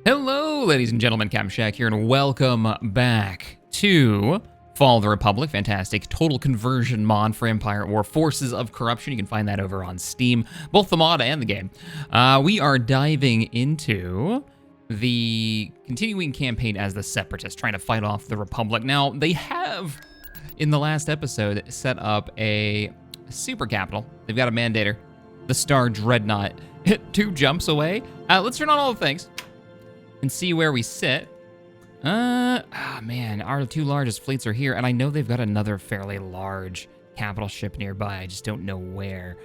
Hello, ladies and gentlemen, Captain Shack here, and welcome back to Fall of the Republic. Fantastic total conversion mod for Empire or Forces of Corruption. You can find that over on Steam, both the mod and the game. We are diving into the continuing campaign as the Separatists, trying to fight off the Republic. Now, they have, in the last episode, set up a super capital. They've got a mandator, the Star Dreadnought, 2 jumps away. Let's turn on all the things and see where we sit. Man, our 2 largest fleets are here, and I know they've got another fairly large capital ship nearby. I just don't know where.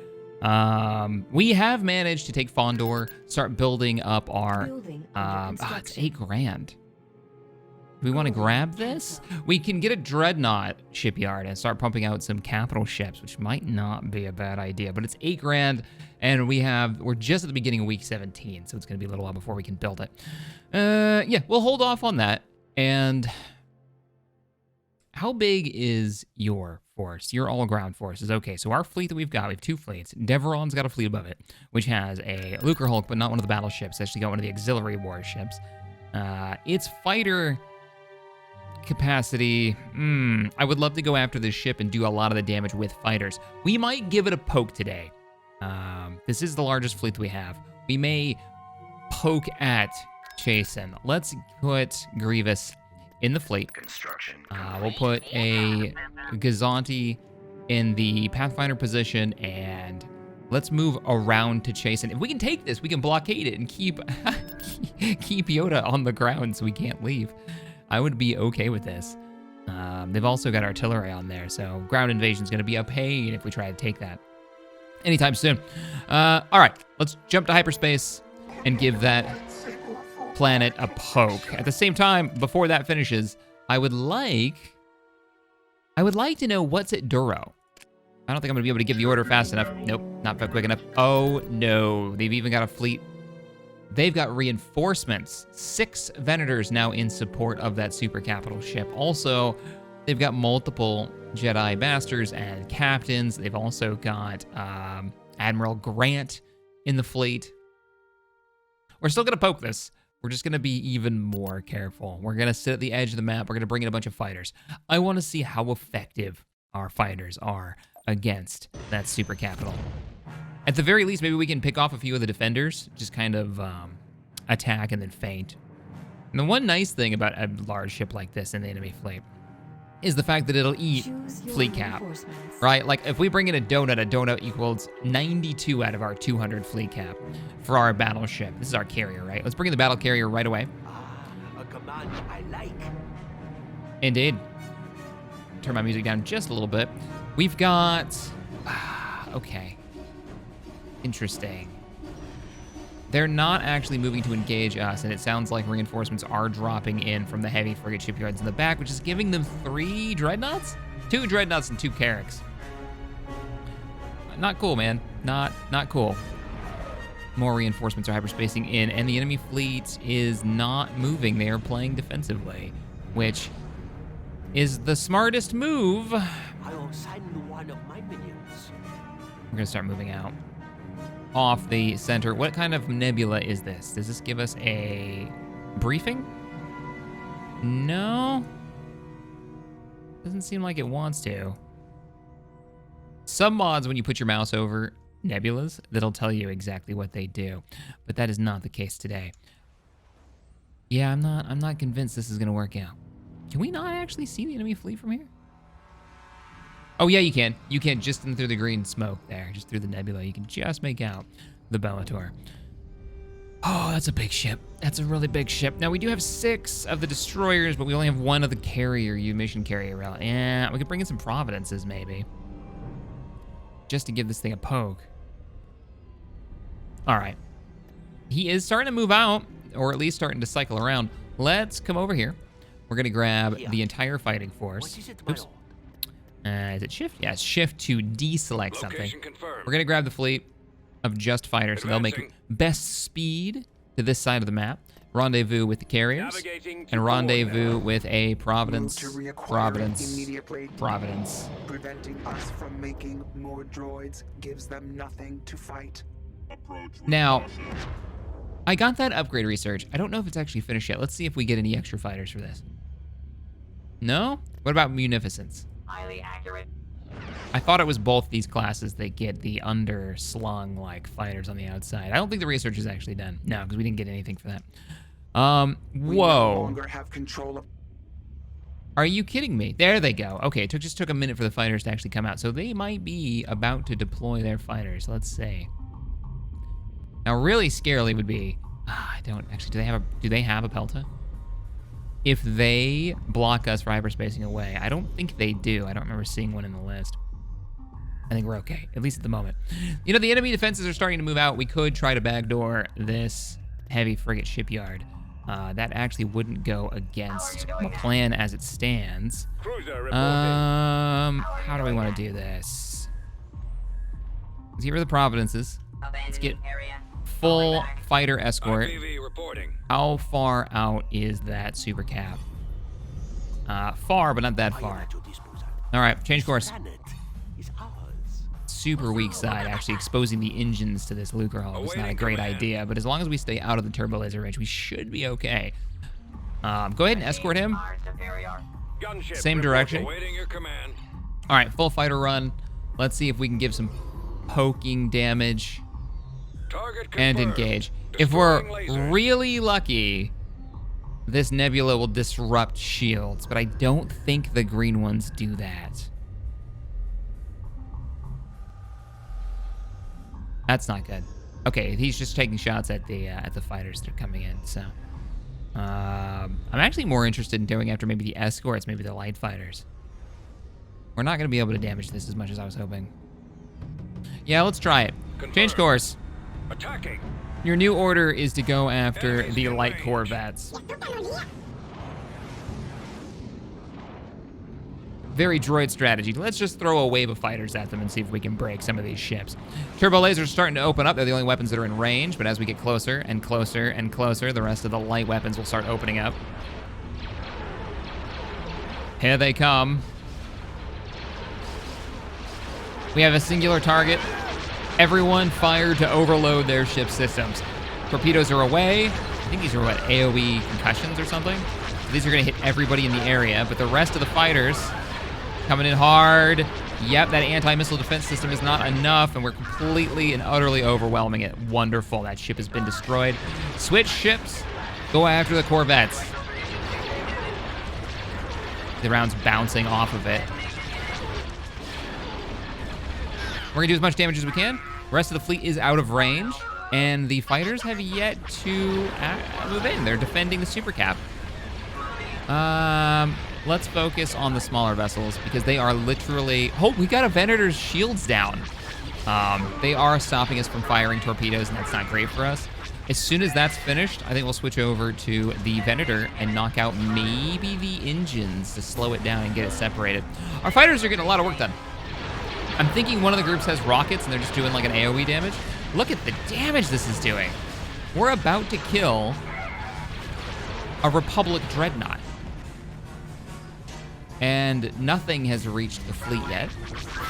We have managed to take Fondor, start building up our, it's 8 grand. Do we want to grab this? We can get a Dreadnought shipyard and start pumping out some capital ships, which might not be a bad idea, but it's 8 grand, and we're just at the beginning of week 17, so it's gonna be a little while before we can build it. Yeah, we'll hold off on that. And how big is your force? Your all-ground forces. Okay, so our fleet that we have 2 fleets. Deveron's got a fleet above it, which has a Lucre Hulk, but not one of the battleships. It's actually got one of the auxiliary warships. Its fighter capacity, I would love to go after this ship and do a lot of the damage with fighters. We might give it a poke today. This is the largest fleet that we have. We may poke at Chasin. Let's put Grievous in the fleet. We'll put a Gazanti in the Pathfinder position, and let's move around to Chasin. If we can take this, we can blockade it and keep keep Yoda on the ground so we can't leave. I would be okay with this. They've also got artillery on there, so ground invasion is going to be a pain if we try to take that anytime soon. All right, let's jump to hyperspace and give that planet a poke. At the same time, before that finishes, I would like to know what's at Duro. I don't think I'm gonna be able to give the order fast enough. Nope, not quick enough. Oh no, they've even got a fleet. They've got reinforcements. 6 Venators now in support of that super capital ship. Also, they've got multiple Jedi Masters and captains. They've also got Admiral Grant in the fleet. We're still gonna poke this. We're just gonna be even more careful. We're gonna sit at the edge of the map. We're gonna bring in a bunch of fighters. I wanna see how effective our fighters are against that super capital. At the very least, maybe we can pick off a few of the defenders, just kind of attack and then feint. And the one nice thing about a large ship like this in the enemy fleet is the fact that it'll eat fleet cap, right? Like if we bring in a donut equals 92 out of our 200 fleet cap for our battleship. This is our carrier, right? Let's bring in the battle carrier right away. A command I like. Indeed. Turn my music down just a little bit. We've got, okay. Interesting. They're not actually moving to engage us, and it sounds like reinforcements are dropping in from the heavy frigate shipyards in the back, which is giving them 3 dreadnoughts? 2 dreadnoughts and 2 carracks. Not cool, man. Not cool. More reinforcements are hyperspacing in, and the enemy fleet is not moving. They are playing defensively, which is the smartest move. I'll send one of my minions. We're gonna start moving out off the center. What kind of nebula is this? Does this give us a briefing? No. Doesn't seem like it wants to. Some mods, when you put your mouse over nebulas, that'll tell you exactly what they do, but that is not the case today. Yeah, I'm not convinced this is gonna work out. Can we not actually see the enemy fleet from here? Oh yeah, you can. You can just in through the green smoke there, just through the nebula. You can just make out the Bellator. Oh, that's a big ship. That's a really big ship. Now we do have 6 of the destroyers, but we only have 1 of the carrier, mission carrier out. Yeah, we could bring in some Providences maybe, just to give this thing a poke. All right, he is starting to move out, or at least starting to cycle around. Let's come over here. We're gonna grab the entire fighting force. Oops. Is it shift? Yeah, it's shift to deselect something. We're gonna grab the fleet of just fighters, so they'll make best speed to this side of the map. Rendezvous with the carriers, and rendezvous with a Providence. Providence. Preventing us from making more droids gives them nothing to fight. Now, I got that upgrade research. I don't know if it's actually finished yet. Let's see if we get any extra fighters for this. No? What about munificence? Highly accurate. I thought it was both these classes that get the underslung like fighters on the outside. I don't think the research is actually done. No, because we didn't get anything for that. We no Whoa. longer have control of. Are you kidding me? There they go. Okay, it just took a minute for the fighters to actually come out. So they might be about to deploy their fighters. Let's see. Now, really scarily would be, I don't actually, do they have a Pelta? If they block us for hyperspacing away, I don't think they do. I don't remember seeing one in the list. I think we're okay, at least at the moment. You know, the enemy defenses are starting to move out. We could try to backdoor this heavy frigate shipyard. That actually wouldn't go against the plan as it stands. How do we want to do this? Let's get rid of the Providences. Let's get full fighter escort. How far out is that super cap? Far, but not that far. All right, change course. Super weak side, actually exposing the engines to this Lucre hull was not a great idea, but as long as we stay out of the turbo laser range, we should be okay. Go ahead and escort him. Same direction. All right, full fighter run. Let's see if we can give some poking damage and engage. If we're really lucky, this nebula will disrupt shields, but I don't think the green ones do that. That's not good. Okay, he's just taking shots at the fighters that are coming in. So, I'm actually more interested in going after maybe the escorts, maybe the light fighters. We're not gonna be able to damage this as much as I was hoping. Yeah, let's try it. Change course. Attacking. Your new order is to go after the light corvettes. Very droid strategy. Let's just throw a wave of fighters at them and see if we can break some of these ships. Turbo lasers are starting to open up. They're the only weapons that are in range, but as we get closer and closer and closer, the rest of the light weapons will start opening up. Here they come. We have a singular target. Everyone fire to overload their ship systems. Torpedoes are away. I think these are what, AoE concussions or something? So these are gonna hit everybody in the area, but the rest of the fighters coming in hard. Yep, that anti-missile defense system is not enough, and we're completely and utterly overwhelming it. Wonderful, that ship has been destroyed. Switch ships, go after the corvettes. The round's bouncing off of it. We're gonna do as much damage as we can. The rest of the fleet is out of range, and the fighters have yet to move in. They're defending the super cap. Let's focus on the smaller vessels because they are literally... Oh, we got a Venator's shields down. They are stopping us from firing torpedoes, and that's not great for us. As soon as that's finished, I think we'll switch over to the Venator and knock out maybe the engines to slow it down and get it separated. Our fighters are getting a lot of work done. I'm thinking one of the groups has rockets, and they're just doing like an AoE damage. Look at the damage this is doing. We're about to kill a Republic Dreadnought. And nothing has reached the fleet yet.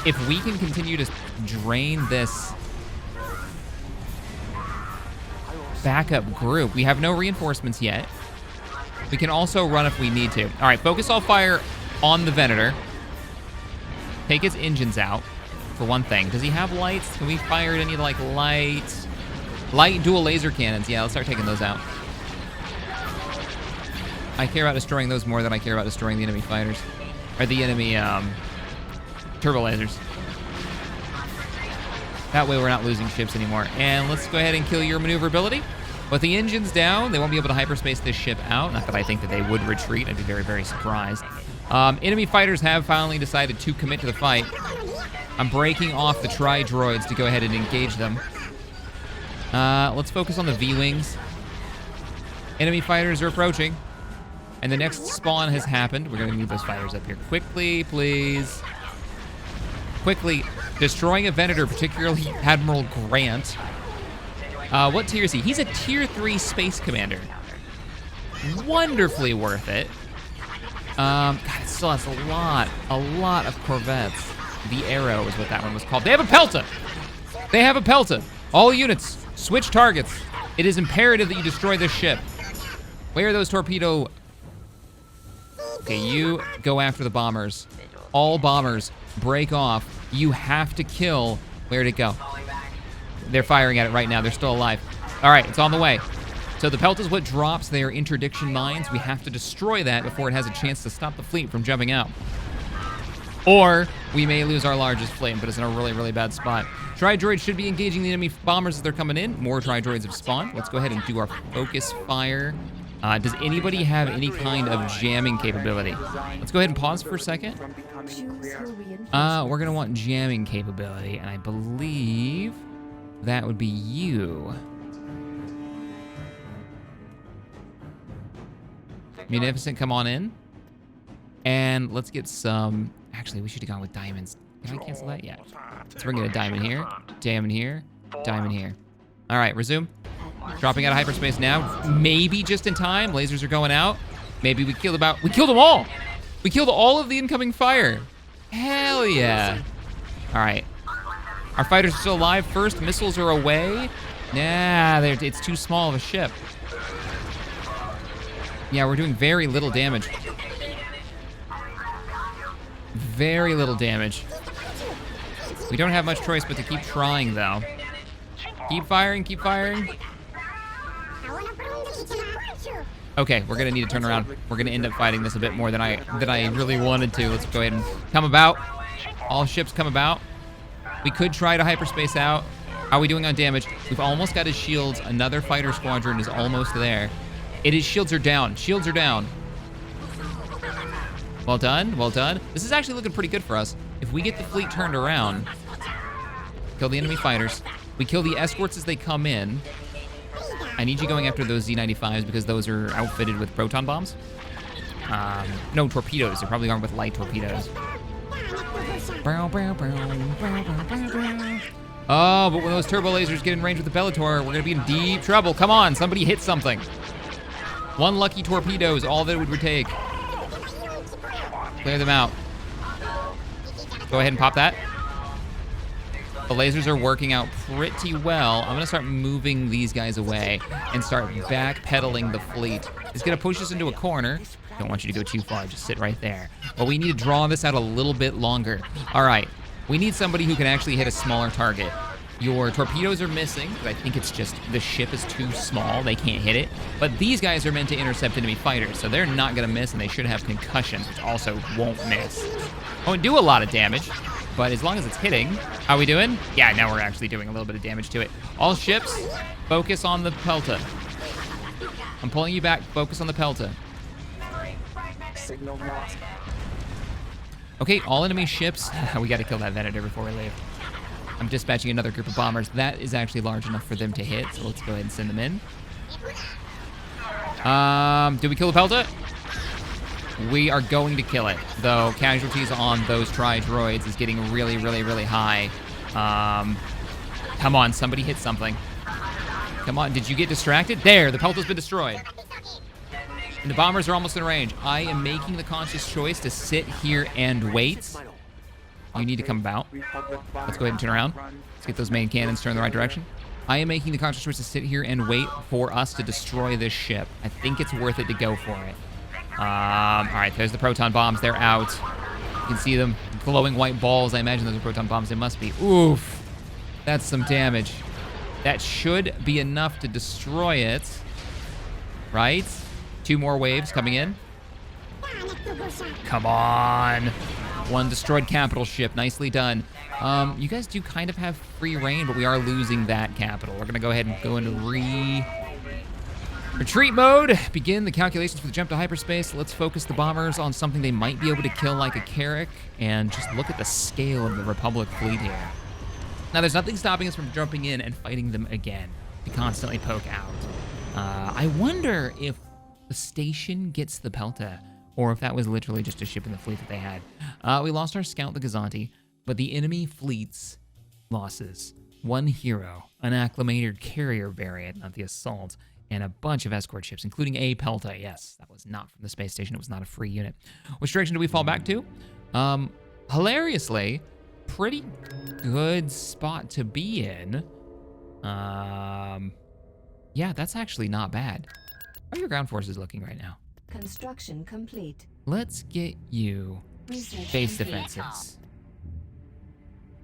If we can continue to drain this backup group, we have no reinforcements yet. We can also run if we need to. All right, focus all fire on the Venator. Take his engines out, for one thing. Does he have lights? Can we fire any, like, light dual laser cannons? Yeah, let's start taking those out. I care about destroying those more than I care about destroying the enemy fighters. Or the enemy turbo lasers. That way we're not losing ships anymore. And let's go ahead and kill your maneuverability. With the engines down, they won't be able to hyperspace this ship out. Not that I think that they would retreat. I'd be very, very surprised. Enemy fighters have finally decided to commit to the fight. I'm breaking off the tri-droids to go ahead and engage them. Let's focus on the V-wings. Enemy fighters are approaching. And the next spawn has happened. We're going to move those fighters up here quickly, please. Quickly. Destroying a Venator, particularly Admiral Grant. What tier is he? He's a tier 3 space commander. Wonderfully worth it. God, it still has a lot of corvettes. The Arrow is what that one was called. They have a Pelta! They have a Pelta! All units, switch targets. It is imperative that you destroy this ship. Where are those torpedo? Okay, you go after the bombers. All bombers, break off. You have to kill. Where'd it go? They're firing at it right now. They're still alive. All right, it's on the way. So the pelt is what drops their interdiction mines. We have to destroy that before it has a chance to stop the fleet from jumping out. Or we may lose our largest fleet and put us in a really, really bad spot. Tri-droids should be engaging the enemy bombers as they're coming in. More tri-droids have spawned. Let's go ahead and do our focus fire. Does anybody have any kind of jamming capability? Let's go ahead and pause for a second. We're gonna want jamming capability, and I believe that would be you. Munificent, come on in. And let's get some... Actually, we should have gone with diamonds. Can I cancel that? Yeah. Let's bring in a diamond here, diamond here, diamond here. All right, resume. Dropping out of hyperspace now. Maybe just in time. Lasers are going out. Maybe we killed them all. We killed all of the incoming fire. Hell yeah. All right. Our fighters are still alive. First missiles are away. Nah, it's too small of a ship. Yeah, we're doing very little damage. Very little damage. We don't have much choice but to keep trying, though. Keep firing, keep firing. Okay, we're gonna need to turn around. We're gonna end up fighting this a bit more than I really wanted to. Let's go ahead and come about. All ships come about. We could try to hyperspace out. How are we doing on damage? We've almost got his shields. Another fighter squadron is almost there. His shields are down. Shields are down. Well done, well done. This is actually looking pretty good for us. If we get the fleet turned around, kill the enemy fighters, we kill the escorts as they come in. I need you going after those Z-95s because those are outfitted with proton bombs. No, torpedoes. They're probably armed with light torpedoes. Oh, but when those turbo lasers get in range with the Bellator, we're gonna be in deep trouble. Come on, somebody hit something. One lucky torpedo is all that it would take. Clear them out. Go ahead and pop that. The lasers are working out pretty well. I'm gonna start moving these guys away and start backpedaling the fleet. It's gonna push us into a corner. Don't want you to go too far, just sit right there. But we need to draw this out a little bit longer. All right, we need somebody who can actually hit a smaller target. Your torpedoes are missing, but I think it's just the ship is too small, they can't hit it. But these guys are meant to intercept enemy fighters, so they're not gonna miss, and they should have concussions, which also won't miss. Won't do a lot of damage, but as long as it's hitting. How we doing? Yeah, now we're actually doing a little bit of damage to it. All ships, focus on the Pelta. I'm pulling you back, focus on the Pelta. Signal lost. Okay, all enemy ships. We gotta kill that Venator before we leave. I'm dispatching another group of bombers. That is actually large enough for them to hit, so let's go ahead and send them in. Did we kill the Pelta? We are going to kill it, though casualties on those tri-droids is getting really, really, really high. Come on, somebody hit something. Come on, did you get distracted? There, the Pelta's been destroyed. And the bombers are almost in range. I am making the conscious choice to sit here and wait. You need to come about. Let's go ahead and turn around. Let's get those main cannons turned in the right direction. I am making the conscious choice to sit here and wait for us to destroy this ship. I think it's worth it to go for it. All right, there's the proton bombs. They're out. You can see them, glowing white balls. I imagine those are proton bombs. They must be. Oof. That's some damage. That should be enough to destroy it. Right? 2 more waves coming in. Come on. 1 destroyed capital ship. Nicely done. You guys do kind of have free reign, but we are losing that capital. We're going to go ahead and go into retreat mode. Begin the calculations for the jump to hyperspace. Let's focus the bombers on something they might be able to kill like a Carrack, and just look at the scale of the Republic fleet here. Now, there's nothing stopping us from jumping in and fighting them again. We constantly poke out. I wonder if the station gets the Pelta, or if that was literally just a ship in the fleet that they had. We lost our scout, the Gazanti, but the enemy fleet's losses. 1 hero, an acclimated carrier variant, not the assault, and a bunch of escort ships, including a Pelta. Yes, that was not from the space station. It was not a free unit. Which direction do we fall back to? Hilariously, pretty good spot to be in. Yeah, that's actually not bad. How are your ground forces looking right now? Construction complete. Let's get you Research base complete. defenses.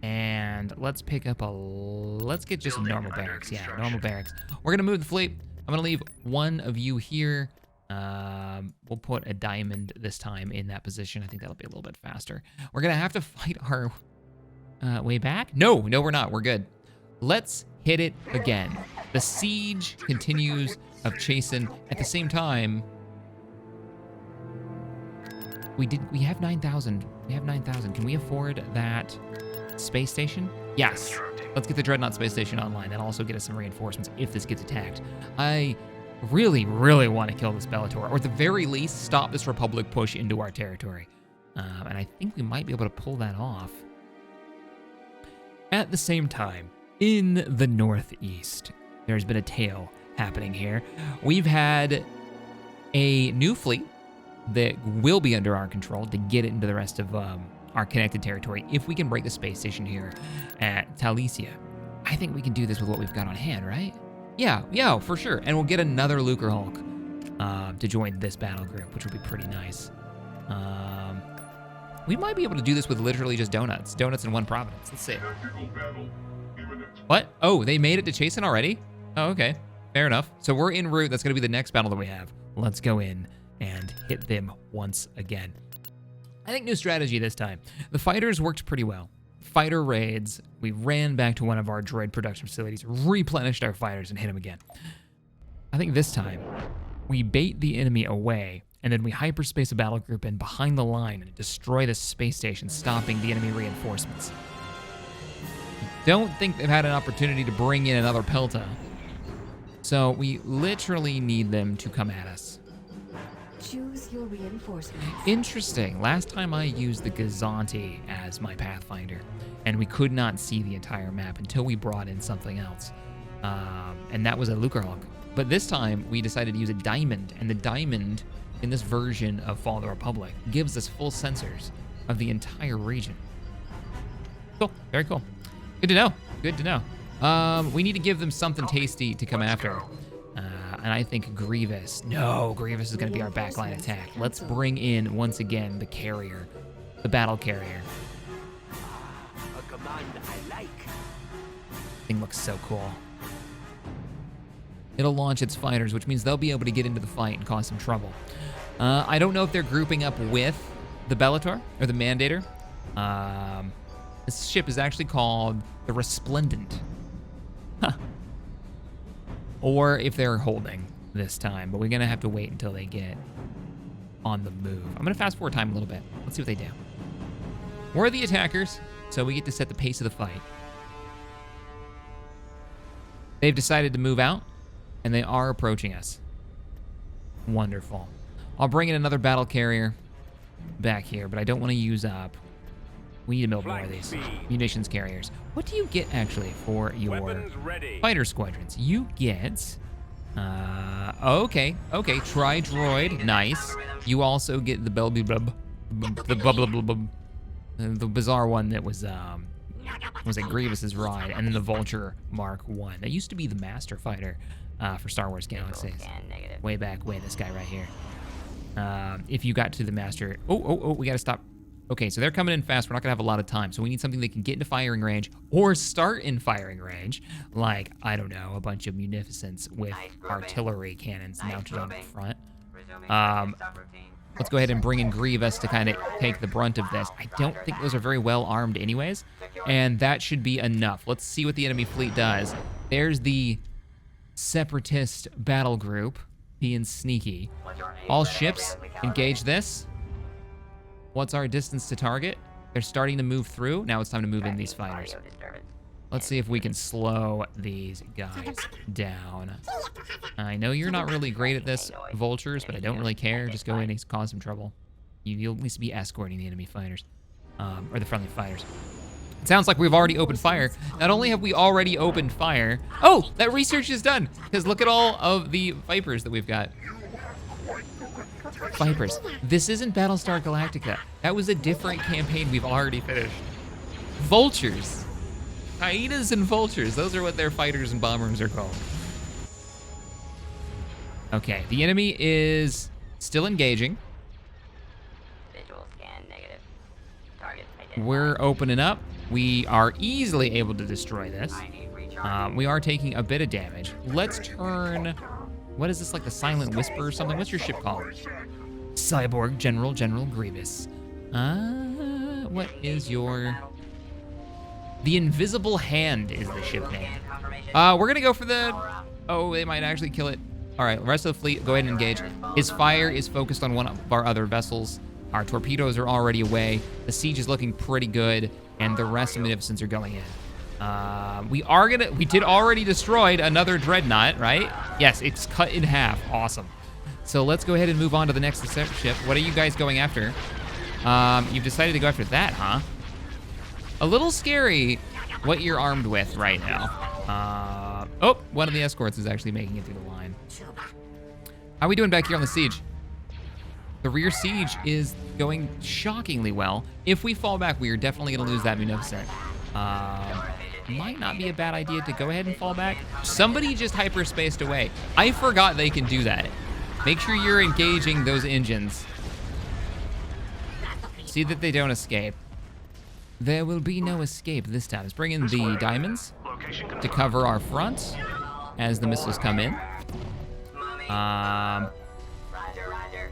And let's pick up let's get just normal barracks. Yeah, normal barracks. We're gonna move the fleet. I'm gonna leave one of you here. We'll put a diamond this time in that position. I think that'll be a little bit faster. We're gonna have to fight our way back. No, we're not. We're good. Let's hit it again. The siege continues of Chasin. At the same time, we have 9,000. We have 9,000. Can we afford that space station? Yes. Let's get the Dreadnought space station online. That'll also get us some reinforcements if this gets attacked. I really, really want to kill this Bellator, or at the very least, stop this Republic push into our territory. And I think we might be able to pull that off. At the same time, in the northeast, there's been a tale happening here. We've had a new fleet that will be under our control to get it into the rest of our connected territory if we can break the space station here at Talasea. I think we can do this with what we've got on hand, right? Yeah, for sure. And we'll get another Lucrehulk to join this battle group, which would be pretty nice. We might be able to do this with literally just donuts. Donuts in one province. Let's see. What? Oh, they made it to Chasin already? Oh, okay. Fair enough. So we're en route. That's going to be the next battle that we have. Let's go in and hit them once again. I think new strategy this time. The fighters worked pretty well. Fighter raids. We ran back to one of our droid production facilities, replenished our fighters, and hit them again. I think this time, we bait the enemy away, and then we hyperspace a battle group in behind the line and destroy the space station, stopping the enemy reinforcements. Don't think they've had an opportunity to bring in another Pelta. So we literally need them to come at us. Choose your reinforcements. Interesting. Last time I used the Gazanti as my Pathfinder, and we could not see the entire map until we brought in something else. And that was a Lucrehulk. But this time, we decided to use a Diamond, and the Diamond in this version of Fall of the Republic gives us full sensors of the entire region. Cool. Very cool. Good to know. Good to know. We need to give them something tasty to come after. And I think Grievous. No, Grievous is going to be our backline attack. Let's bring in, once again, the carrier. The battle carrier. A command I like. Thing looks so cool. It'll launch its fighters, which means they'll be able to get into the fight and cause some trouble. I don't know if they're grouping up with the Bellator or the Mandator. This ship is actually called the Resplendent. Huh. Or if they're holding this time, but we're gonna have to wait until they get on the move. I'm gonna fast forward time a little bit. Let's see what they do. We're the attackers, so we get to set the pace of the fight. They've decided to move out, and they are approaching us. Wonderful. I'll bring in another battle carrier back here, but I don't want to use up. We need to build more of these munitions carriers. What do you get actually for your fighter squadrons? You get, okay, try droid, nice. You also get the the bizarre one that was it Grievous's ride, and then the Vulture Mark I. That used to be the master fighter for Star Wars Galaxies. Way back when, this guy right here. If you got to the master, we gotta stop. Okay, so they're coming in fast. We're not gonna have a lot of time, so we need something that can get into firing range or start in firing range, like, I don't know, a bunch of munificence with artillery cannons mounted on the front. Let's go ahead and bring in Grievous to kind of take the brunt of this. I don't think those are very well armed anyways, and that should be enough. Let's see what the enemy fleet does. There's the Separatist battle group being sneaky. All ships, engage this. What's our distance to target? They're starting to move through. Now it's time to move in these fighters. Let's see if we can slow these guys down. I know you're not really great at this, Vultures, but I don't really care. Just go in and cause some trouble. You'll at least be escorting the enemy fighters, or the friendly fighters. It sounds like we've already opened fire. Not only have we already opened fire, oh, that research is done, because look at all of the Vipers that we've got. Vipers. This isn't Battlestar Galactica. That was a different campaign we've already finished. Vultures. Hyenas and vultures. Those are what their fighters and bombers are called. Okay, the enemy is still engaging. Visual scan negative. Target identified. We're opening up. We are easily able to destroy this. I need recharge. We are taking a bit of damage. Let's turn... What is this, like the Silent Whisper or something? What's your ship called? Cyborg General Grievous. What is your... The Invisible Hand is the ship name. We're gonna go for the... Oh, they might actually kill it. All right, the rest of the fleet, go ahead and engage. His fire is focused on one of our other vessels. Our torpedoes are already away. The siege is looking pretty good, and the rest of the Munificents are going in. We did already destroyed another dreadnought, right? Yes, it's cut in half. Awesome. So let's go ahead and move on to the next ship. What are you guys going after? You've decided to go after that, huh? A little scary what you're armed with right now. Oh, one of the escorts is actually making it through the line. How are we doing back here on the siege? The rear siege is going shockingly well. If we fall back, we are definitely gonna lose that Munificent. Might not be a bad idea to go ahead and fall back. Somebody just hyperspaced away. I forgot they can do that. Make sure you're engaging those engines. See that they don't escape. There will be no escape this time. Let's bring in the diamonds to cover our front as the missiles come in. Roger, roger.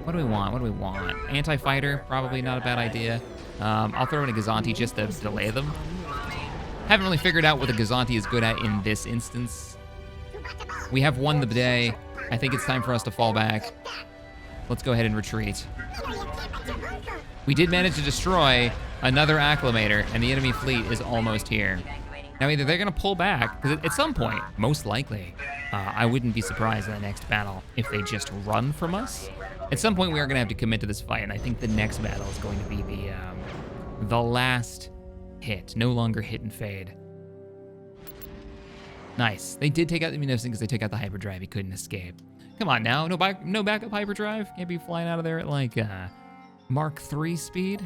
What do we want? What do we want? Anti-fighter, probably not a bad idea. I'll throw in a Gazanti just to delay them. Haven't really figured out what the Gazanti is good at in this instance. We have won the day. I think it's time for us to fall back. Let's go ahead and retreat. We did manage to destroy another acclimator, and the enemy fleet is almost here. Now, either they're going to pull back, because at some point, most likely, I wouldn't be surprised in the next battle if they just run from us. At some point, we are going to have to commit to this fight, and I think the next battle is going to be the last hit. No longer hit and fade. Nice. They did take out the Munificent because they took out the hyperdrive. He couldn't escape. Come on now. No backup hyperdrive? Can't be flying out of there at like Mark III speed?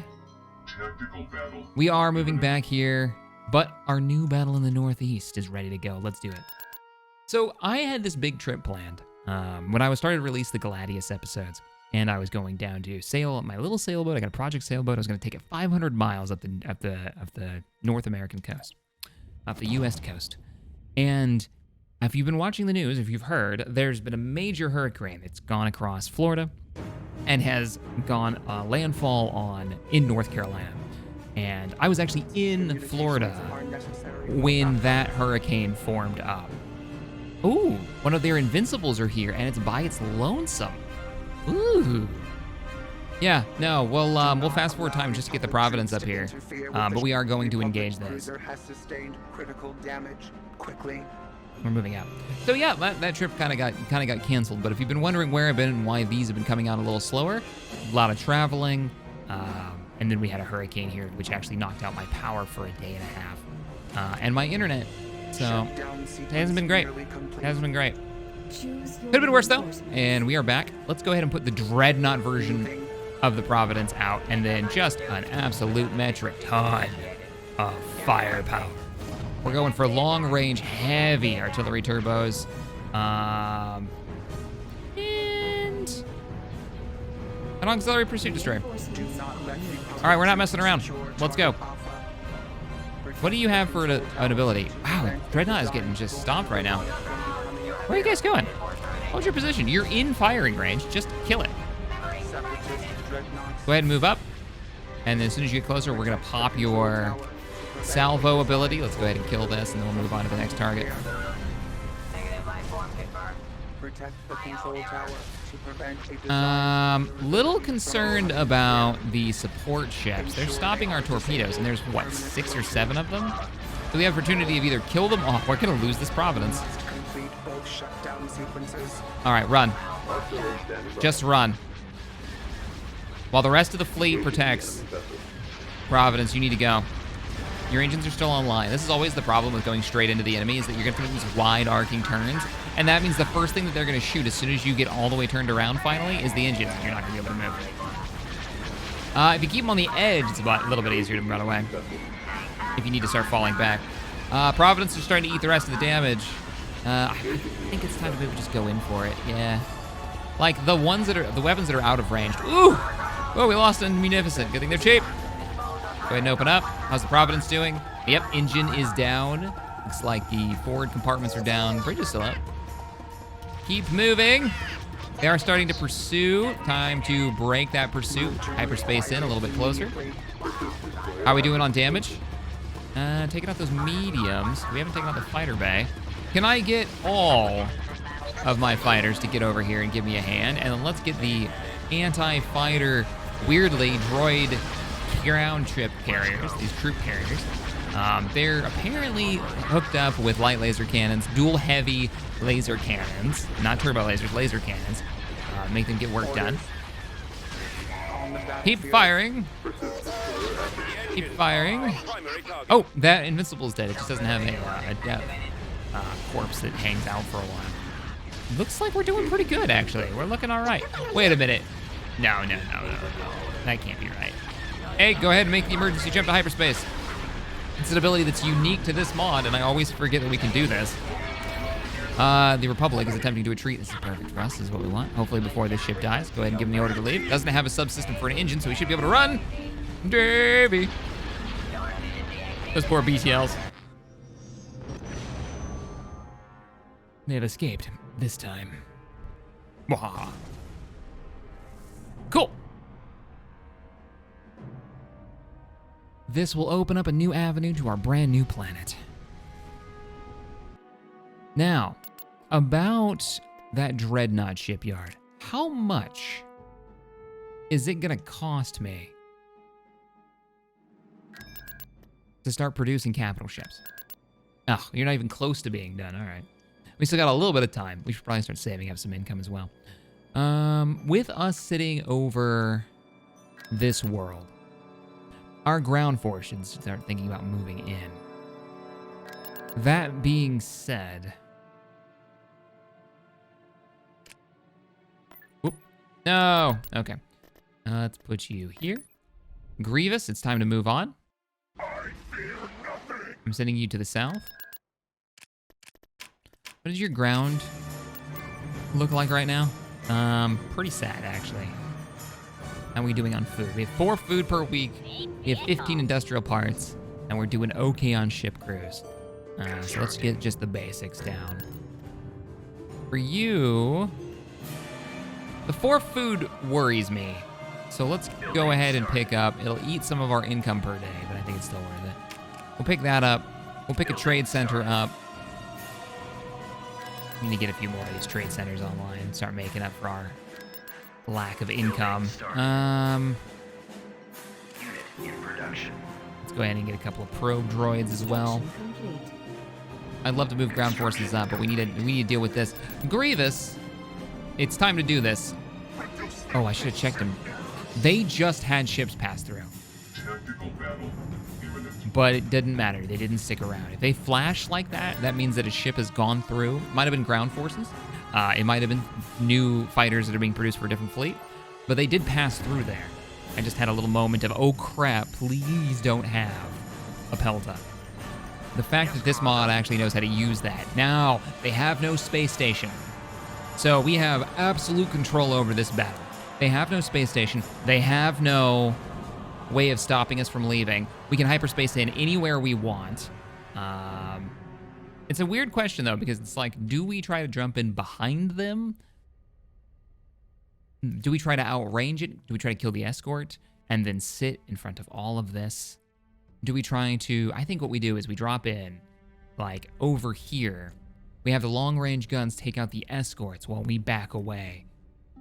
We are moving back here, but our new battle in the Northeast is ready to go. Let's do it. So I had this big trip planned when I was starting to release the Gladius episodes, and I was going down to sail my little sailboat. I got a project sailboat. I was going to take it 500 miles up the North American coast, up the U.S. coast. And if you've been watching the news, if you've heard, there's been a major hurricane that's gone across Florida and has gone landfall in North Carolina. And I was actually in Florida when that hurricane formed up. Ooh, one of their Invincibles are here, and it's by its lonesome. Ooh. Yeah, no, we'll fast forward time just to get the Providence up here, but we are going to engage this. Has sustained critical damage. Quickly. We're moving out. So yeah, that trip kind of got canceled. But if you've been wondering where I've been and why these have been coming out a little slower, a lot of traveling, and then we had a hurricane here, which actually knocked out my power for a day and a half, and my internet. So it hasn't been great. It hasn't been great. Could have been worse though. And we are back. Let's go ahead and put the Dreadnought version of the Providence out, and then just an absolute metric ton of firepower. We're going for long-range, heavy artillery turbos. And an auxiliary pursuit destroyer. All right, we're not messing around. Let's go. What do you have for an ability? Wow, Dreadnought is getting just stomped right now. Where are you guys going? Hold your position. You're in firing range. Just kill it. Go ahead and move up. And then as soon as you get closer, we're going to pop your salvo ability. Let's go ahead and kill this, and then we'll move on to the next target. Protect the control tower to prevent a little concerned about the support ships. They're stopping our torpedoes, and there's, what, 6 or 7 of them? So we have opportunity of either kill them. Oh, we're going to lose this Providence. complete both shutdown sequences. All right, run. Just run. While the rest of the fleet protects Providence, you need to go. Your engines are still online. This is always the problem with going straight into the enemy, is that you're going to make these wide arcing turns, and that means the first thing that they're going to shoot as soon as you get all the way turned around finally is the engines, and you're not going to be able to move. If you keep them on the edge, it's a little bit easier to run away if you need to start falling back. Providence is starting to eat the rest of the damage I think it's time to maybe just go in for it. Yeah. Like the weapons that are out of range. Ooh! Oh, we lost a Munificent. Good thing they're cheap. Go ahead and open up. How's the Providence doing? Yep, engine is down. Looks like the forward compartments are down. Bridge is still up. Keep moving. They are starting to pursue. Time to break that pursuit. Hyperspace in a little bit closer. How are we doing on damage? Taking out those mediums. We haven't taken out the fighter bay. Can I get all of my fighters to get over here and give me a hand? And then let's get the anti-fighter, weirdly, droid ground trip carriers, these troop carriers. They're apparently hooked up with light laser cannons, dual heavy laser cannons, not turbo lasers, laser cannons. Make them get work done. Keep firing. Keep firing. Oh, that Invincible's dead. It just doesn't have a death corpse that hangs out for a while. Looks like we're doing pretty good, actually. We're looking all right. Wait a minute. No. That can't be right. Hey, go ahead and make the emergency jump to hyperspace. It's an ability that's unique to this mod, and I always forget that we can do this. The Republic is attempting to retreat. This is perfect for us. This is what we want. Hopefully before this ship dies. Go ahead and give him the order to leave. Doesn't have a subsystem for an engine, so we should be able to run. Davey. Those poor BTLs. They have escaped this time. Wahaha. Cool. This will open up a new avenue to our brand new planet. Now, about that Dreadnought shipyard, how much is it gonna cost me to start producing capital ships? Oh, you're not even close to being done, all right. We still got a little bit of time. We should probably start saving up some income as well. With us sitting over this world, our ground forces start thinking about moving in. That being said, whoop, no, okay. Let's put you here. Grievous, it's time to move on. I'm sending you to the south. What does your ground look like right now? Pretty sad, actually. How are we doing on food? We have 4 food per week. We have 15 industrial parts, and we're doing okay on ship crews. So let's get just the basics down. For you, the 4 food worries me. So let's go ahead and pick up. It'll eat some of our income per day, but I think it's still worth it. We'll pick that up. We'll pick a trade center up. We need to get a few more of these trade centers online and start making up for our lack of income. Let's go ahead and get a couple of probe droids as well. I'd love to move ground forces up, but we need to deal with this. Grievous, it's time to do this. Oh, I should have checked them. They just had ships pass through. But it didn't matter. They didn't stick around. If they flash like that, that means that a ship has gone through. Might have been ground forces. It might have been new fighters that are being produced for a different fleet. But they did pass through there. I just had a little moment of, oh crap, please don't have a Pelta. The fact that this mod actually knows how to use that. Now, they have no space station. So we have absolute control over this battle. They have no space station. They have no way of stopping us from leaving. We can hyperspace in anywhere we want. It's a weird question, though, because it's like, do we try to jump in behind them? Do we try to outrange it? Do we try to kill the escort and then sit in front of all of this? Do we try to... I think what we do is we drop in, like, over here. We have the long-range guns take out the escorts while we back away.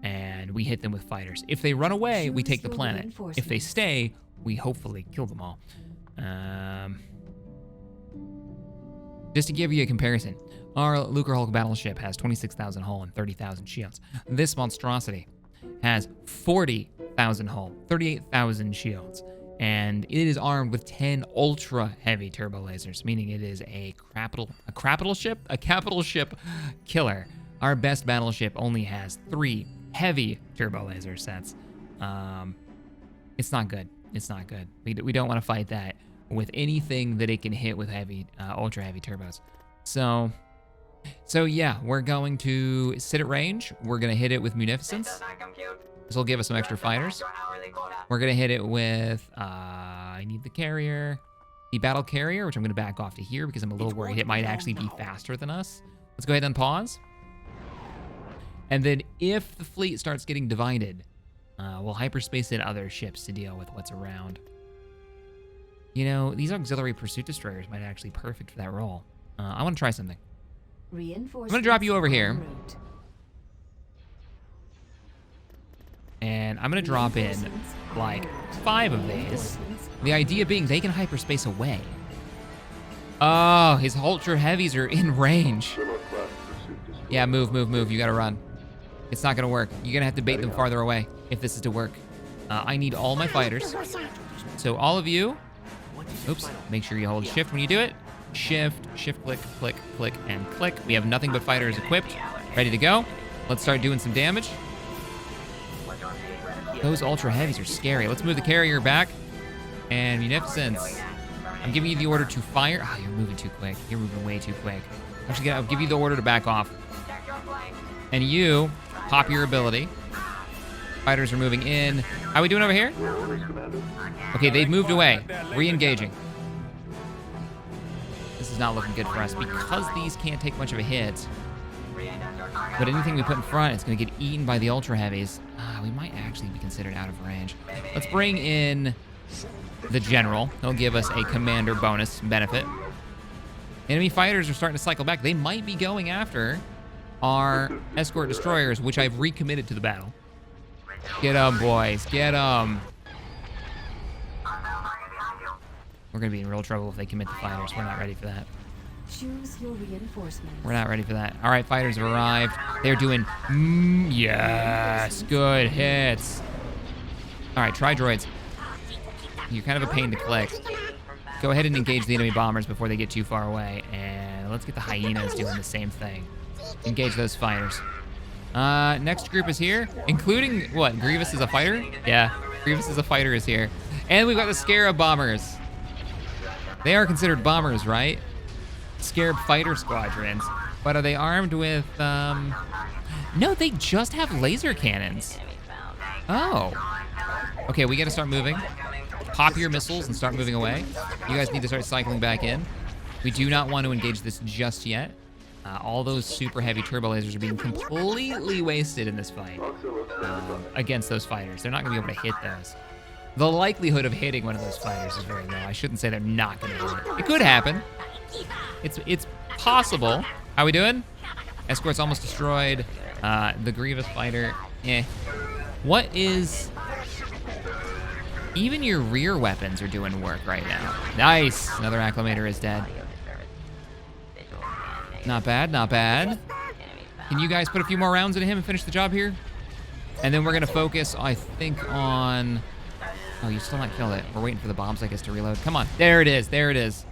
And we hit them with fighters. If they run away, we take the planet. If they stay, we hopefully kill them all. Just to give you a comparison, our Lucre Hulk battleship has 26,000 hull and 30,000 shields. This monstrosity has 40,000 hull, 38,000 shields, and it is armed with 10 ultra-heavy turbo lasers, meaning it is a capital ship killer. Our best battleship only has 3 heavy turbo laser sets. It's not good. It's not good. We don't want to fight that with anything that it can hit with heavy, ultra heavy turbos. So So yeah, we're going to sit at range. We're going to hit it with Munificence. Does not compute. This will give us some extra fighters. Your hourly quota. We're going to hit it with, I need the carrier. The battle carrier, which I'm going to back off to here because I'm a little worried it might actually be faster than us. Let's go ahead and pause. And then if the fleet starts getting divided, we'll hyperspace in other ships to deal with what's around. You know, these auxiliary pursuit destroyers might actually be perfect for that role. I want to try something. I'm going to drop you over here. And I'm going to drop in like 5 of these. The idea being they can hyperspace away. Oh, his ultra heavies are in range. Yeah, move. You got to run. It's not going to work. You're going to have to bait them farther away if this is to work. I need all my fighters. So all of you, oops, make sure you hold shift when you do it. Shift, click, and click. We have nothing but fighters equipped, ready to go. Let's start doing some damage. Those ultra heavies are scary. Let's move the carrier back. And Munificence, I'm giving you the order to fire. Oh, you're moving too quick. You're moving way too quick. Actually, I'll give you the order to back off. And you, pop your ability. Fighters are moving in. How are we doing over here? Okay, they've moved away. Re-engaging. This is not looking good for us because these can't take much of a hit. But anything we put in front, it's going to get eaten by the ultra heavies. We might actually be considered out of range. Let's bring in the general. He'll give us a commander bonus benefit. Enemy fighters are starting to cycle back. They might be going after our escort destroyers, which I've recommitted to the battle. Get them, boys. Get them. We're going to be in real trouble if they commit to fighters. We're not ready for that. Choose your reinforcements. We're not ready for that. All right, fighters have arrived. They're doing, yes, good hits. All right, try droids. You're kind of a pain to click. Go ahead and engage the enemy bombers before they get too far away. And let's get the hyenas doing the same thing. Engage those fighters. Next group is here, including, what, Grievous is a fighter? Yeah, Grievous is a fighter is here. And we've got the Scarab bombers. They are considered bombers, right? Scarab fighter squadrons. But are they armed with, no, they just have laser cannons. Oh. Okay, we gotta start moving. Pop your missiles and start moving away. You guys need to start cycling back in. We do not want to engage this just yet. All those super heavy turbo lasers are being completely wasted in this fight against those fighters. They're not gonna be able to hit those. The likelihood of hitting one of those fighters is very low. I shouldn't say they're not gonna hit it. It could happen. It's possible. How we doing? Escort's almost destroyed. The Grievous fighter, What is... Even your rear weapons are doing work right now. Nice. Another acclimator is dead. Not bad, not bad. Can you guys put a few more rounds into him and finish the job here? And then we're gonna focus, I think, on... Oh, you still not killed it. We're waiting for the bombs, I guess, to reload. Come on. There it is. There it is.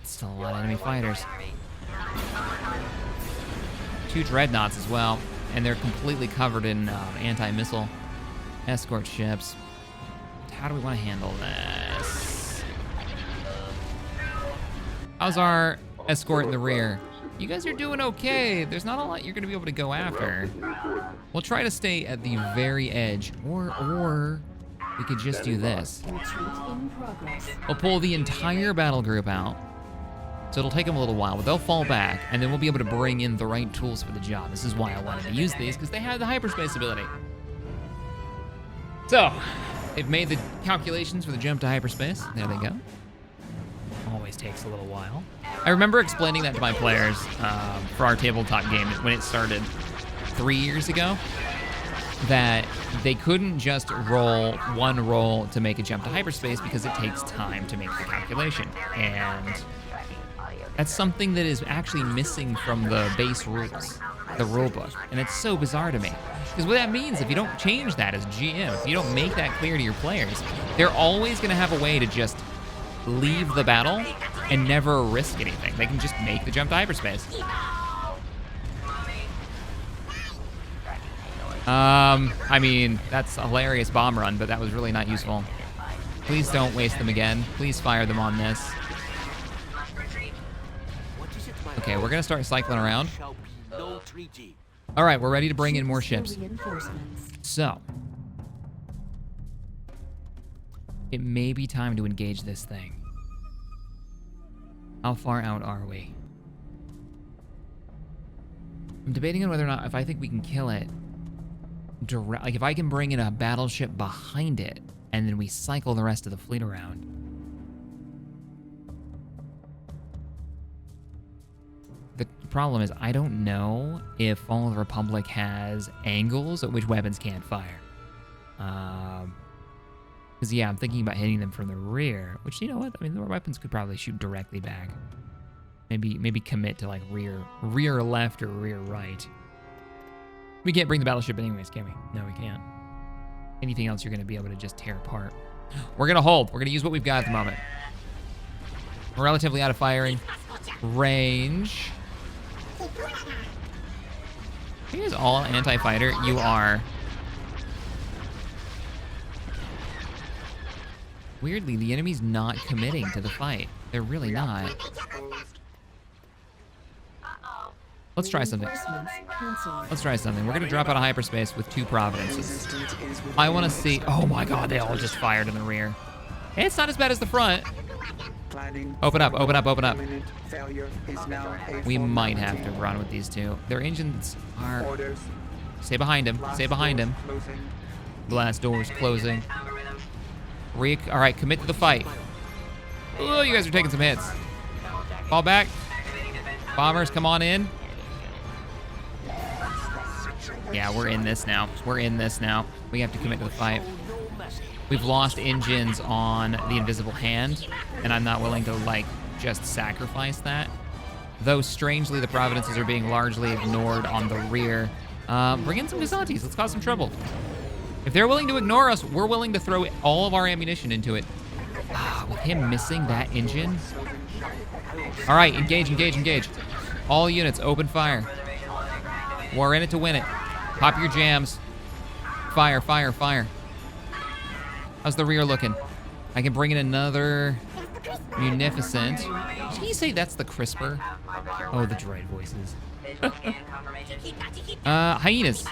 Still a lot of enemy fighters. 2 dreadnoughts as well. And they're completely covered in anti-missile escort ships. How do we want to handle this? How's our escort in the rear? You guys are doing okay. There's not a lot you're going to be able to go after. We'll try to stay at the very edge. Or we could just do this. We'll pull the entire battle group out. So it'll take them a little while, but they'll fall back, and then we'll be able to bring in the right tools for the job. This is why I wanted to use these, because they have the hyperspace ability. So, they've made the calculations for the jump to hyperspace. There they go. Always takes a little while. I remember explaining that to my players for our tabletop game when it started 3 years ago, that they couldn't just roll one roll to make a jump to hyperspace because it takes time to make the calculation. And that's something that is actually missing from the base rules, the rule book. And it's so bizarre to me. Because what that means, if you don't change that as GM, if you don't make that clear to your players, they're always going to have a way to just leave the battle and never risk anything. They can just make the jump to hyperspace. I mean, that's a hilarious bomb run, but that was really not useful. Please don't waste them again. Please fire them on this. What is it, my Okay, lord? we're gonna start cycling around. Shall be no treaty. All right, we're ready to bring in more Choose your ships. Reinforcements. So, it may be time to engage this thing. How far out are we? I'm debating on whether or not, if I think we can kill it, like if I can bring in a battleship behind it, and then we cycle the rest of the fleet around. The problem is, I don't know if Fall of the Republic has angles at which weapons can't fire. Because, yeah, I'm thinking about hitting them from the rear, which, you know what? I mean, the weapons could probably shoot directly back. Maybe commit to, like, rear left or rear right. We can't bring the battleship anyways, can we? No, we can't. Anything else you're going to be able to just tear apart. We're going to hold. We're going to use what we've got at the moment. We're relatively out of firing range. Are you guys all anti-fighter? You are. Weirdly, the enemy's not committing to the fight. They're really not. Let's try something. Reinforcements cancelled. Let's try something. We're going to drop out of hyperspace with 2 Providences. I want to see... Oh my god, they all just fired in the rear. It's not as bad as the front. Open up, open up, open up. We might have to run with these 2. Their engines are... Stay behind him. Stay behind him. Glass doors closing. All right, commit to the fight. Oh, you guys are taking some hits. Fall back. Bombers, come on in. Yeah, we're in this now. We're in this now. We have to commit to the fight. We've lost engines on the Invisible Hand, and I'm not willing to, like, just sacrifice that. Though, strangely, the Providences are being largely ignored on the rear. Bring in some Visantes. Let's cause some trouble. If they're willing to ignore us, we're willing to throw all of our ammunition into it. With him missing that engine. All right, engage, engage, engage. All units, open fire. We're in it to win it. Pop your jams. Fire, fire, fire. How's the rear looking? I can bring in another Munificent. Did he say that's the crisper? Oh, the droid voices. Hyenas.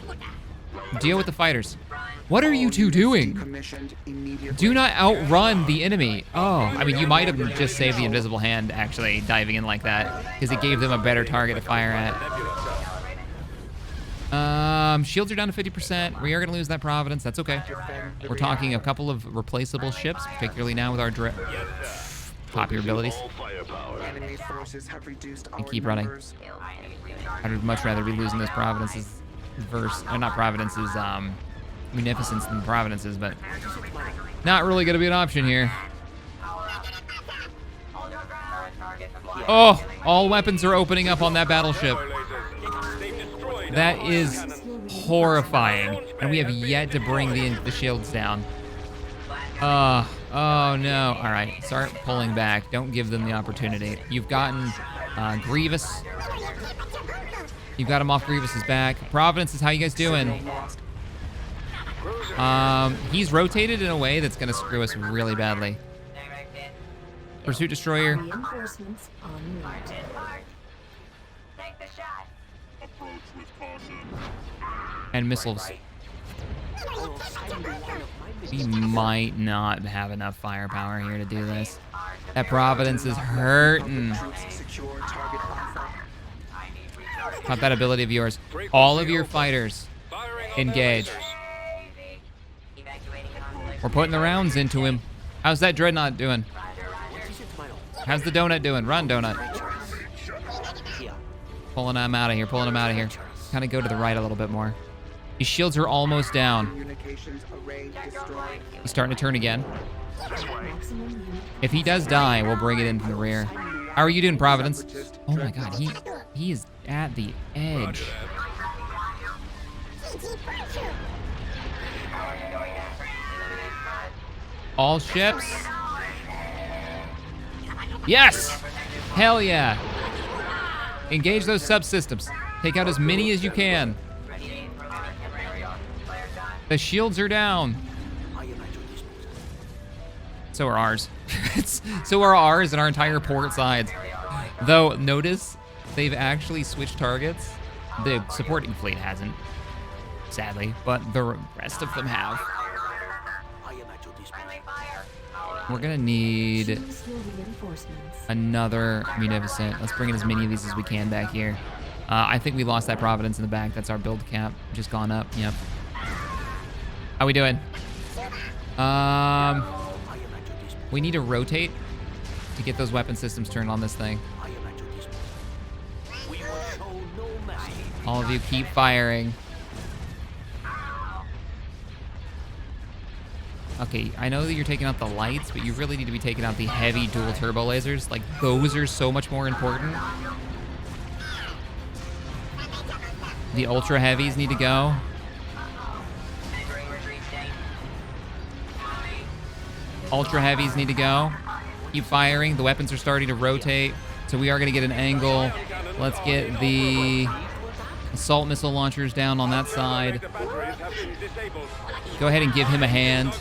Deal with the fighters. What are you 2 doing? Do not outrun the enemy. Oh, I mean, you might have just saved the Invisible Hand, actually, diving in like that, because it gave them a better target to fire at. Shields are down to 50%. We are going to lose that Providence. That's okay. We're talking a couple of replaceable ships, particularly now with our popular abilities. And keep running. I'd much rather be losing those Providences not Providences, Munificence than Providences, but not really going to be an option here. Oh, all weapons are opening up on that battleship. That is horrifying, and we have yet to bring the shields down. Oh no. All right, start pulling back. Don't give them the opportunity. You've gotten Grievous. You've got him off Grievous's back. Providence is how you guys doing? He's rotated in a way that's going to screw us really badly. Pursuit Destroyer. Reinforcements en route. Take the shot. And missiles. We might not have enough firepower here to do this. That Providence is hurting. Not that ability of yours. All of your fighters engage. We're putting the rounds into him. How's that Dreadnought doing? How's the Donut doing? Run, Donut. Pulling him out of here, pulling him out of here. Kind of go to the right a little bit more. His shields are almost down. He's starting to turn again. If he does die, we'll bring it in from the rear. How are you doing, Providence? Oh my god, he is at the edge. All ships. Yes! Hell yeah. Engage those subsystems. Take out as many as you can. The shields are down. So are ours. So are ours and our entire port sides. Though, notice they've actually switched targets. The supporting fleet hasn't, sadly, but the rest of them have. I am at your disposal. Friendly fire. We're gonna need Choose your reinforcements. another Munificent. Let's bring in as many of these as we can back here. I think we lost that Providence in the back. That's our build cap. Just gone up. Yep. How we doing? I am at your disposal. We need to rotate to get those weapon systems turned on this thing. I am at your disposal. We will show no mercy. All of you keep firing. Okay, I know that you're taking out the lights, but you really need to be taking out the heavy dual turbo lasers. Like, those are so much more important. The ultra heavies need to go. Entering retreat state. Ultra heavies need to go. Keep firing. The weapons are starting to rotate, so we are going to get an angle. Let's get the assault missile launchers down on that side. Go ahead and give him a hand.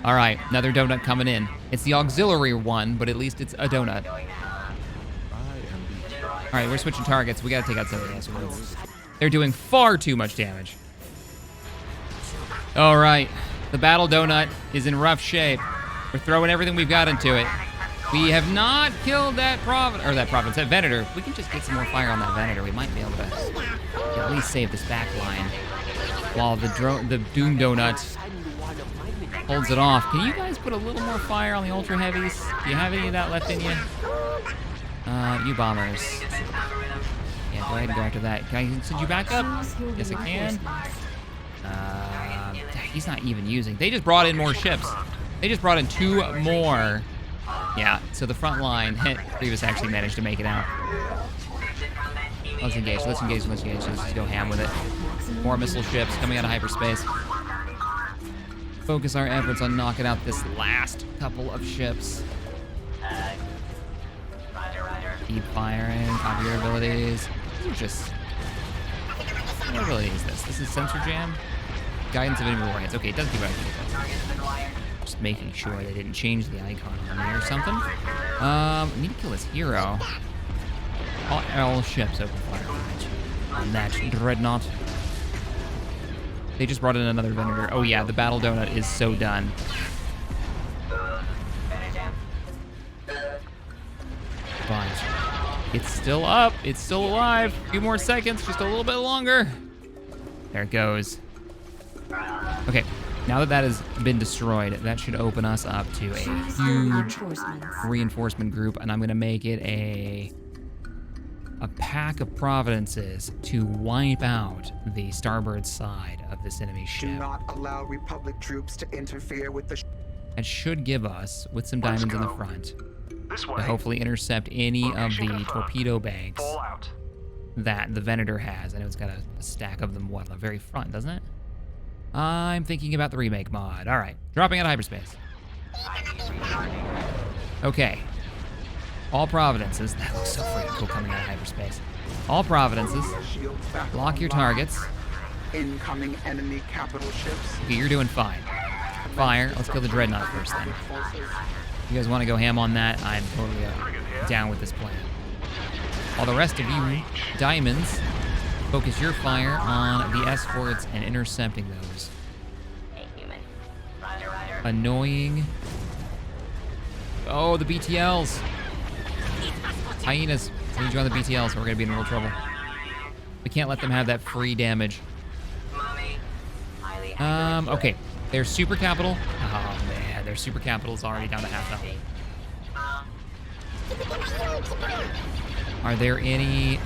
All right, another donut coming in. It's the auxiliary one, but at least it's a donut. All right, we're switching targets. We got to take out some of the escorts. They're doing far too much damage. All right, the battle donut is in rough shape. We're throwing everything we've got into it. We have not killed that Providence, that Venator. If we can just get some more fire on that Venator, we might be able to at least save this back line. While the Doom Donut holds it off. Can you guys put a little more fire on the Ultra Heavies? Do you have any of that left in you? You bombers. Yeah, go ahead and go after that. Can I send you back up? Choose your Yes, I can. reinforcements. He's not even using. They just brought in more ships. They just brought in 2 more. Yeah, so the front line, Grievous actually managed to make it out. Let's engage, let's engage, let's engage. Let's just go ham with it. More missile ships coming out of hyperspace. Focus our efforts on knocking out this last couple of ships. Keep firing, copy your abilities. These are just... What ability is this? This is Sensor Jam? Guidance of enemy warheads. Okay, it does give out. Just making sure they didn't change the icon on me or something. We need to kill this hero. All ships open fire. That Dreadnought. They just brought in another Venator. Oh yeah, the Battle Donut is so done. But it's still up. It's still alive. A few more seconds, just a little bit longer. There it goes. Okay, now that that has been destroyed, that should open us up to a Choose your huge reinforcements. reinforcement group, and I'm gonna make it a pack of Providences to wipe out the starboard side of this enemy Do ship. not allow Republic troops to interfere with the That should give us, with some diamonds in the front, This to way. hopefully intercept any of Formation the confirmed. torpedo banks Fallout. that the Venator has. I know it's got a stack of them, what, on the very front, doesn't it? I'm thinking about the remake mod. All right, dropping out of hyperspace. Okay. All Providences. That looks so freaking cool coming out of hyperspace. All Providences. shield back Lock your online. targets. Incoming enemy capital ships. Okay, you're doing fine. Fire. Let's kill the Dreadnought first then. Forces. You guys want to go ham on that? I'm totally down with this plan. All the rest of you, diamonds, focus your fire on the escorts and intercepting those annoying... Oh, the BTLs. Hyenas. We need to join the BTLs, or we're going to be in real trouble. We can't let them have that free damage. Okay. Their super capital. Oh, man. Their super capital is already down to half health. Are there any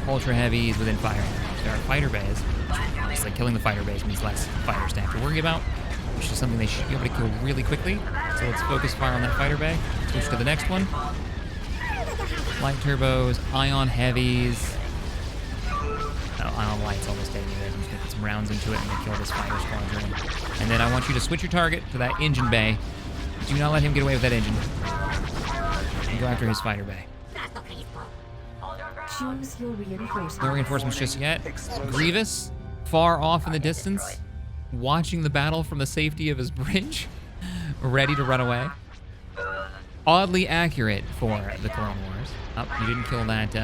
ultra heavies within fire? There are fighter bays. It's like killing the fighter bays means less fighter staff to worry about, which is something they should be able to kill really quickly. So let's focus fire on that fighter bay. Switch to the next one. Light turbos, ion heavies. Oh, ion light's almost dead anyway. I'm just gonna put some rounds into it and then kill this fighter squadron. And then I want you to switch your target to that engine bay. Do not let him get away with that engine. And go after his fighter bay. Choose your reinforcements. No reinforcements just yet. Grievous, far off in the distance, watching the battle from the safety of his bridge. ready to run away. Oddly accurate for the Clone Wars. Oh, you didn't kill that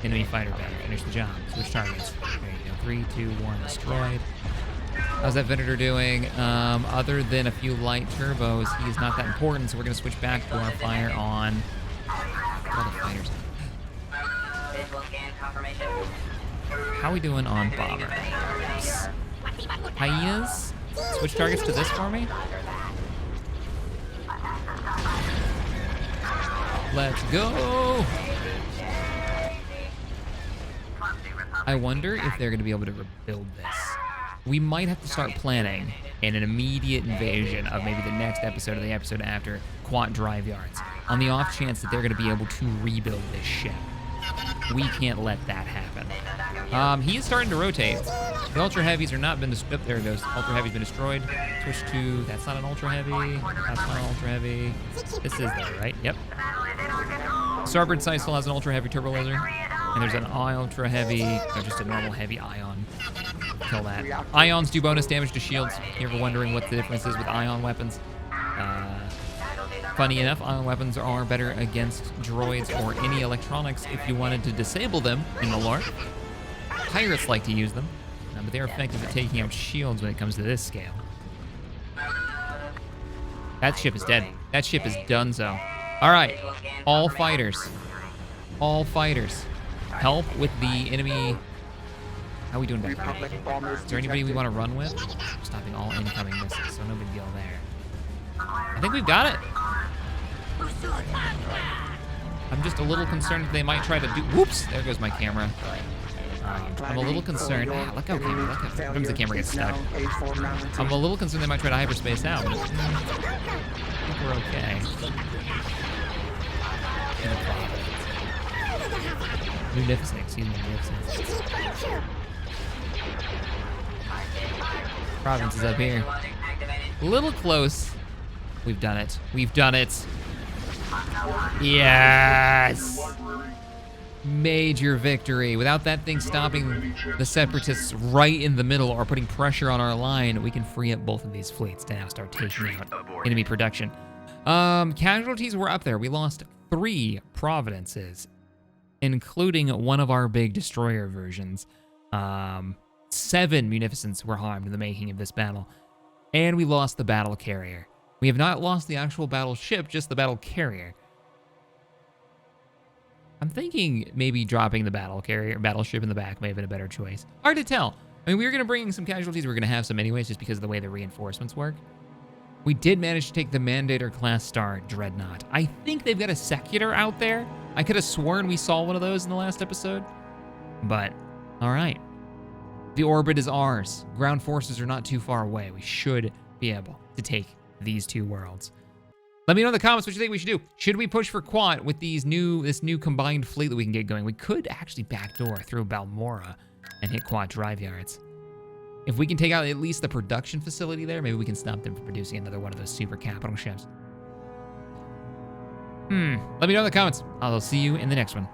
enemy fighter better. Finish the job. Switch targets. There you go. 3, 2, 1, destroyed. How's that Venator doing? Other than a few light turbos, he's not that important, so we're going to switch back to our fire on all the fighters. Visual scan confirmation. How are we doing on bombers? Hyenas? Switch targets to this for me? Let's go! I wonder if they're going to be able to rebuild this. We might have to start planning an immediate invasion of maybe the next episode or the episode after Quat Drive Yards, on the off chance that they're going to be able to rebuild this ship. We can't let that happen. He is starting to rotate. The Ultra Heavies are not been destroyed. There it goes. Ultra Heavy's been destroyed. Switch to, that's not an Ultra Heavy. That's not an Ultra Heavy. This is there, right? Yep. Starboard side still has an Ultra Heavy Turbo Laser. And there's an Ultra Heavy, or just a normal Heavy Ion. Kill that. Ions do bonus damage to shields. If you're ever wondering what the difference is with Ion weapons. Funny enough, Ion weapons are better against droids or any electronics if you wanted to disable them in the lore. Pirates like to use them, but they're effective at taking out shields when it comes to this scale. That ship is dead. That ship is donezo. All right, all fighters. All fighters. Help with the enemy. How are we doing back here? Is there anybody we want to run with? Stopping all incoming missiles, so no big deal there. I think we've got it. I'm just a little concerned that they might try to do. Whoops! There goes my camera. I'm a little concerned. Look how camera. Look how sometimes the camera gets stuck. I'm a little concerned they might try to hyperspace out. But I think we're okay. Munificent, excuse me, Munificent. Province is up here. A little close. We've done it. We've done it. Yes! Major victory. Without that thing stopping the Separatists right in the middle or putting pressure on our line, we can free up both of these fleets to now start taking out enemy production. Casualties were up there. We lost 3 Providences, including one of our big destroyer versions. 7 Munificents were harmed in the making of this battle. And we lost the battle carrier. We have not lost the actual battleship, just the battle carrier. I'm thinking maybe dropping the battleship in the back may have been a better choice. Hard to tell. I mean, we were going to bring in some casualties. We were going to have some anyways, just because of the way the reinforcements work. We did manage to take the Mandator class star Dreadnought. I think they've got a Secutor out there. I could have sworn we saw one of those in the last episode. But, all right. The orbit is ours. Ground forces are not too far away. We should be able to take these 2 worlds. Let me know in the comments what you think we should do. Should we push for Quat with this new combined fleet that we can get going? We could actually backdoor through Balmora and hit Quat Drive Yards. If we can take out at least the production facility there, maybe we can stop them from producing another one of those super capital ships. Let me know in the comments. I'll see you in the next one.